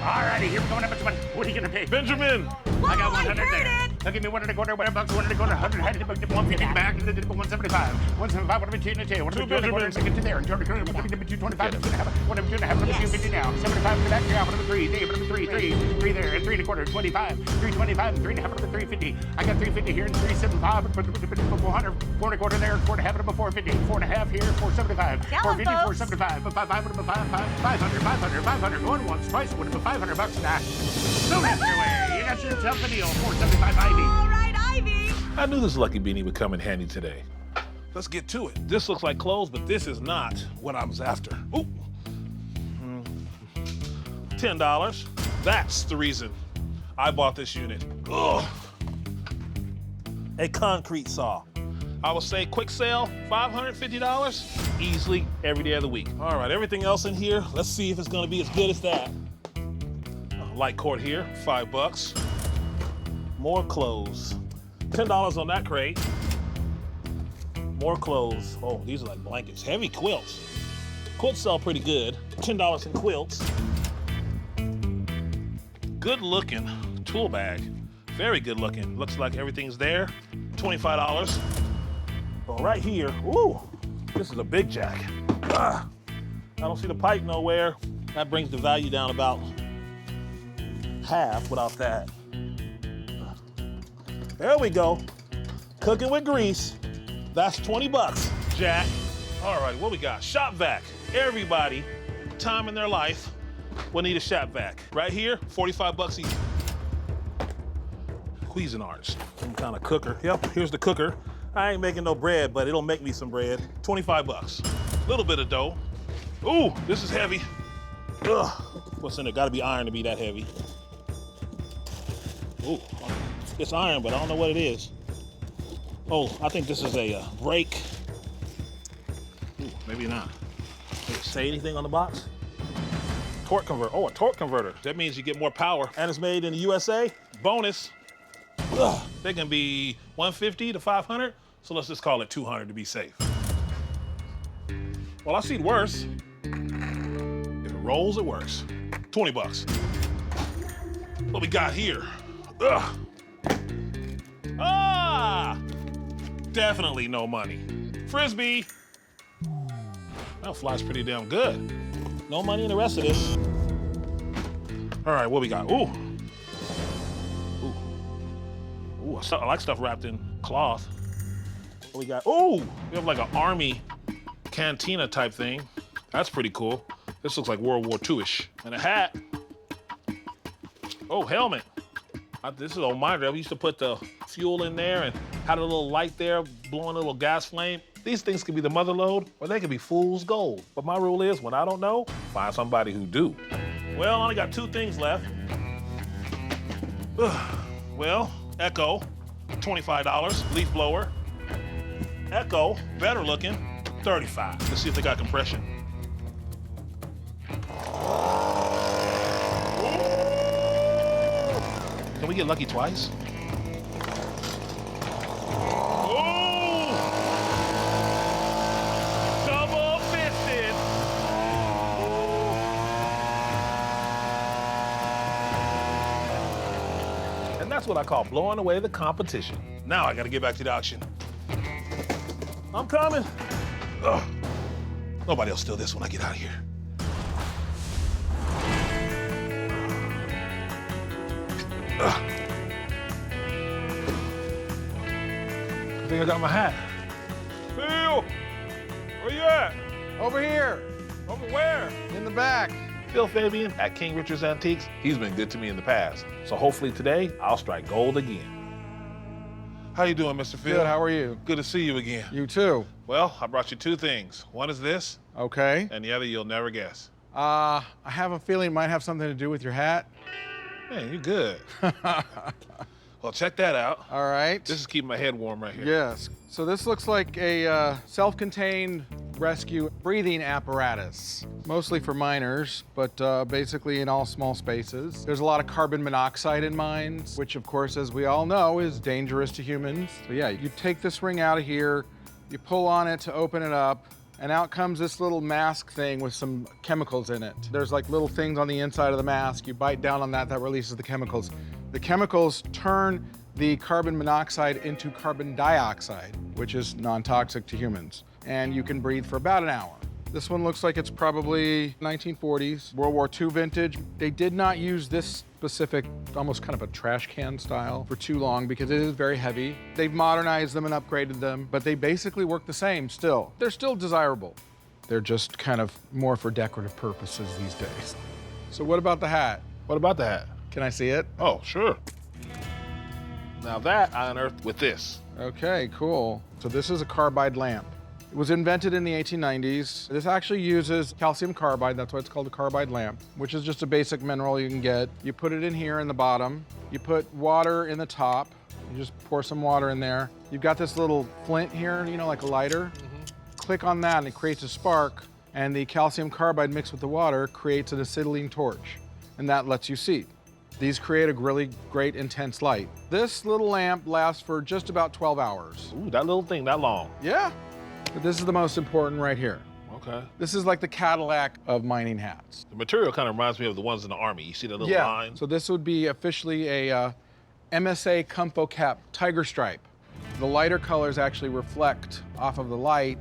All righty, here we go. How much money? What are you gonna pay? Benjamin! I got Whoa, I 100 heard there. it. Now give me 1 1/4, $100, 1 1/4, 100, 150 back, 175, 175, 1 1 1 second to there, and 225, 250 now, 75 in the back, yeah, 3 there, and 3 1/4, 25, 325, and 3 1/2, 350. I got 350 here and 375, 400, 4 1/4 there, 4 1/2, 450, 4 1/2 here, 475, 450, 475, 500, going once, twice, $500 now. So that's your way. You got yourself a deal, 475 Ivy. All right, Ivy. I knew this lucky beanie would come in handy today. Let's get to it. This looks like clothes, but this is not what I was after. Ooh. $10. That's the reason I bought this unit. Ugh. A concrete saw. I will say quick sale, $550, easily every day of the week. All right, everything else in here, let's see if it's gonna be as good as that. Light cord here, $5. More clothes. $10 on that crate. More clothes. Oh, these are like blankets. Heavy quilts. Quilts sell pretty good. $10 in quilts. Good looking tool bag. Very good looking. Looks like everything's there. $25. Oh, right here, ooh, this is a big jack. I don't see the pipe nowhere. That brings the value down about half without that. There we go. Cooking with grease. That's $20, Jack. All right, what we got? Shop vac. Everybody, time in their life, will need a shop vac. Right here, $45 each. Cuisinarts, some kind of cooker. Yep, here's the cooker. I ain't making no bread, but it'll make me some bread. $25. Little bit of dough. Ooh, this is heavy. Ugh. What's in it? Gotta be iron to be that heavy. Ooh, it's iron, but I don't know what it is. Oh, I think this is a brake. Ooh, maybe not. Does it say anything on the box? Torque converter. Oh, a torque converter. That means you get more power. And it's made in the USA. Bonus. Ugh, they can be 150 to 500, so let's just call it 200 to be safe. Well, I've seen worse. If it rolls, it works. $20. What we got here? Ugh. Ah! Definitely no money. Frisbee. That flies pretty damn good. No money in the rest of this. All right, what we got? Ooh. Ooh, I like stuff wrapped in cloth. What we got? Ooh, we have like an army cantina type thing. That's pretty cool. This looks like World War II-ish. And a hat. Oh, helmet. This is old mine. We used to put the fuel in there and had a little light there, blowing a little gas flame. These things could be the mother lode, or they could be fool's gold. But my rule is, when I don't know, find somebody who do. Well, I only got 2 things left. Well, Echo, $25, leaf blower. Echo, better looking, $35. Let's see if they got compression. Can we get lucky twice? Oh! Double fisted. And that's what I call blowing away the competition. Now I gotta get back to the auction. I'm coming. Ugh. Nobody will steal this when I get out of here. Ugh. I think I got my hat. Phil, where you at? Over here, Over where? in the back. Phil Fabian at King Richard's Antiques. He's been good to me in the past. So hopefully today, I'll strike gold again. How you doing, Mr. Phil? Good, how are you? Good to see you again. You too. Well, I brought you 2 things. One is this, Okay. and the other you'll never guess. I have a feeling it might have something to do with your hat. Man, you good. Well, check that out. All right. This is keeping my head warm right here. Yes. So this looks like a self-contained rescue breathing apparatus, mostly for miners, but basically in all small spaces. There's a lot of carbon monoxide in mines, which of course, as we all know, is dangerous to humans. So yeah, you take this ring out of here, you pull on it to open it up, And out comes this little mask thing with some chemicals in it. There's like little things on the inside of the mask. You bite down on that, that releases the chemicals. The chemicals turn the carbon monoxide into carbon dioxide, which is non-toxic to humans. And you can breathe for about an hour. This one looks like it's probably 1940s, World War II vintage. They did not use this specific, almost kind of a trash can style for too long because it is very heavy. They've modernized them and upgraded them, but they basically work the same still. They're still desirable. They're just kind of more for decorative purposes these days. So what about the hat? What about the hat? Can I see it? Oh, sure. Now that I unearthed with this. Okay, cool. So this is a carbide lamp. It was invented in the 1890s. This actually uses calcium carbide, that's why it's called a carbide lamp, which is just a basic mineral you can get. You put it in here in the bottom. You put water in the top. You just pour some water in there. You've got this little flint here, you know, like a lighter. Click on that and it creates a spark, and the calcium carbide mixed with the water creates an acetylene torch, and that lets you see. These create a really great intense light. This little lamp lasts for just about 12 hours. Ooh, that little thing that long. Yeah. But this is the most important right here. Okay. This is like the Cadillac of mining hats. The material kind of reminds me of the ones in the Army. You see the little Yeah. lines? So this would be officially a MSA Comfo Cap Tiger Stripe. The lighter colors actually reflect off of the light,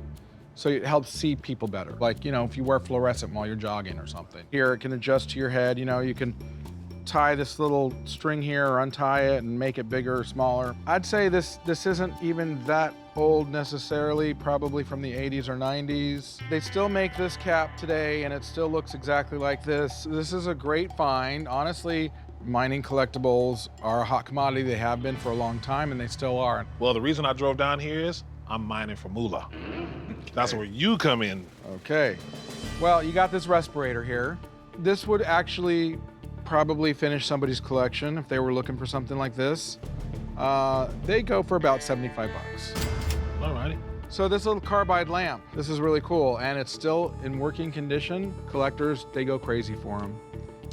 so it helps see people better. Like, you know, if you wear fluorescent while you're jogging or something. Here, it can adjust to your head. You know, you can tie this little string here or untie it and make it bigger or smaller. I'd say this isn't even that old necessarily, probably from the 80s or 90s. They still make this cap today and it still looks exactly like this. This is a great find. Honestly, mining collectibles are a hot commodity. They have been for a long time and they still are. Well, the reason I drove down here is I'm mining for Moolah. That's where you come in. Okay. Well, you got this respirator here. This would actually probably finish somebody's collection if they were looking for something like this. They go for about 75 bucks. Alrighty. So this little carbide lamp, this is really cool, and it's still in working condition. Collectors, they go crazy for them.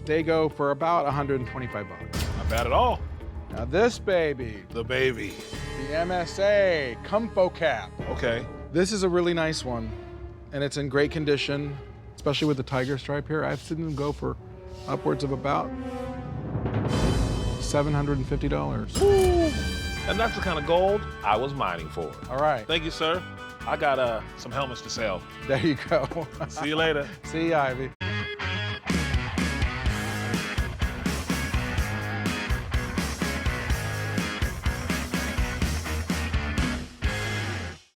They go for about 125 bucks. Not bad at all. Now this baby, The baby. the MSA Comfo Cap. Okay. This is a really nice one, and it's in great condition, especially with the tiger stripe here. I've seen them go for upwards of about $750. Ooh. And that's the kind of gold I was mining for. All right, Thank you, sir. I got some helmets to sell. there you go. See you later. See you, Ivy.